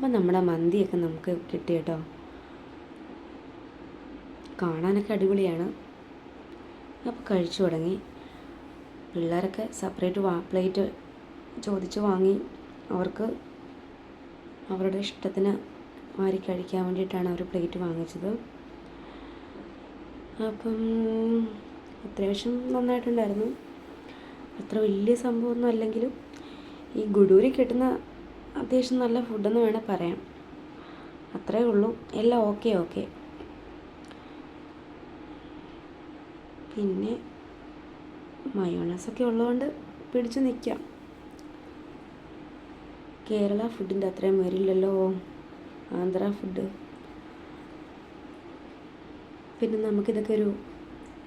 അപ്പം നമ്മുടെ മന്തിയൊക്കെ നമുക്ക് കിട്ടി കേട്ടോ. കാണാനൊക്കെ അടിപൊളിയാണ്. അപ്പോൾ കഴിച്ചു തുടങ്ങി. പിള്ളേരൊക്കെ സെപ്പറേറ്റ് പ്ലേറ്റ് ചോദിച്ച് വാങ്ങി. അവർക്ക് അവരുടെ ഇഷ്ടത്തിന് വാരി കഴിക്കാൻ വേണ്ടിയിട്ടാണ് അവർ പ്ലേറ്റ് വാങ്ങിച്ചത്. അപ്പം അത്യാവശ്യം നന്നായിട്ടുണ്ടായിരുന്നു. അത്ര വലിയ സംഭവമൊന്നും അല്ലെങ്കിലും ഈ ഗുഡൂരിൽ കിട്ടുന്ന അത്യാവശ്യം നല്ല ഫുഡെന്ന് വേണേൽ പറയാം. അത്രയേ ഉള്ളൂ. എല്ലാം ഓക്കെ. പിന്നെ മയോണൈസൊക്കെ ഉള്ളതുകൊണ്ട് പിടിച്ച് നിൽക്കാം. കേരള ഫുഡിൻ്റെ അത്രയും വരില്ലല്ലോ ആന്ധ്ര ഫുഡ്. പിന്നെ നമുക്കിതൊക്കെ ഒരു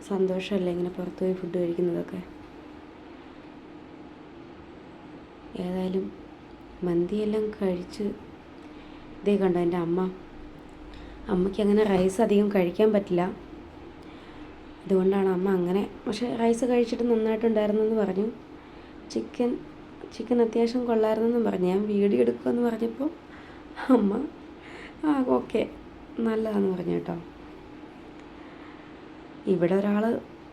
സന്തോഷമല്ലേ, ഇങ്ങനെ പുറത്ത് പോയി ഫുഡ് കഴിക്കുന്നതൊക്കെ. ഏതായാലും മന്തിയെല്ലാം കഴിച്ച് ഇതേ കണ്ടോ എൻ്റെ അമ്മയ്ക്ക് അങ്ങനെ റൈസ് അധികം കഴിക്കാൻ പറ്റില്ല. അതുകൊണ്ടാണ് അമ്മ അങ്ങനെ. പക്ഷേ റൈസ് കഴിച്ചിട്ട് നന്നായിട്ടുണ്ടായിരുന്നെന്ന് പറഞ്ഞു. ചിക്കൻ അത്യാവശ്യം കൊള്ളായിരുന്നെന്നും പറഞ്ഞു. ഞാൻ വീഡിയോ എടുക്കുമെന്ന് പറഞ്ഞപ്പോൾ അമ്മ ഓക്കെ നല്ലതാണെന്ന് പറഞ്ഞു കേട്ടോ. ഇവിടെ ഒരാൾ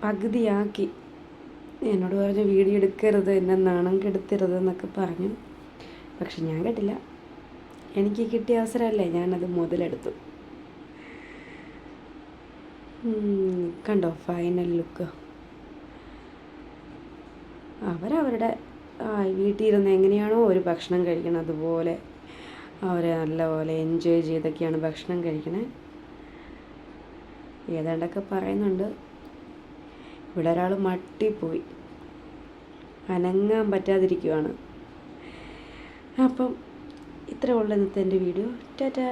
പകുതിയാക്കി എന്നോട് പറഞ്ഞു വീഡിയോ എടുക്കരുത്, എന്നെ നാണം കെടുത്തരുത് എന്നൊക്കെ പറഞ്ഞു. പക്ഷെ ഞാൻ കേട്ടില്ല. എനിക്ക് കിട്ടിയ അവസരമല്ലേ, ഞാനത് മുതലെടുത്തു. കണ്ടോ ഫൈനൽ ലുക്ക്. അവരവരുടെ വീട്ടിൽ ഇരുന്ന് എങ്ങനെയാണോ ഒരു ഭക്ഷണം കഴിക്കണം അതുപോലെ അവർ നല്ലപോലെ എൻജോയ് ചെയ്തൊക്കെയാണ് ഭക്ഷണം കഴിക്കണേ. ഏതാണ്ടൊക്കെ പറയുന്നുണ്ട്. ഇവിടെ ഒരാൾ മട്ടിപ്പോയി, അനങ്ങാൻ പറ്റാതിരിക്കുവാണ്. അപ്പം ഇത്രേ ഉള്ളൂ ഇന്നത്തെ എൻ്റെ വീഡിയോ. ടാറ്റാ.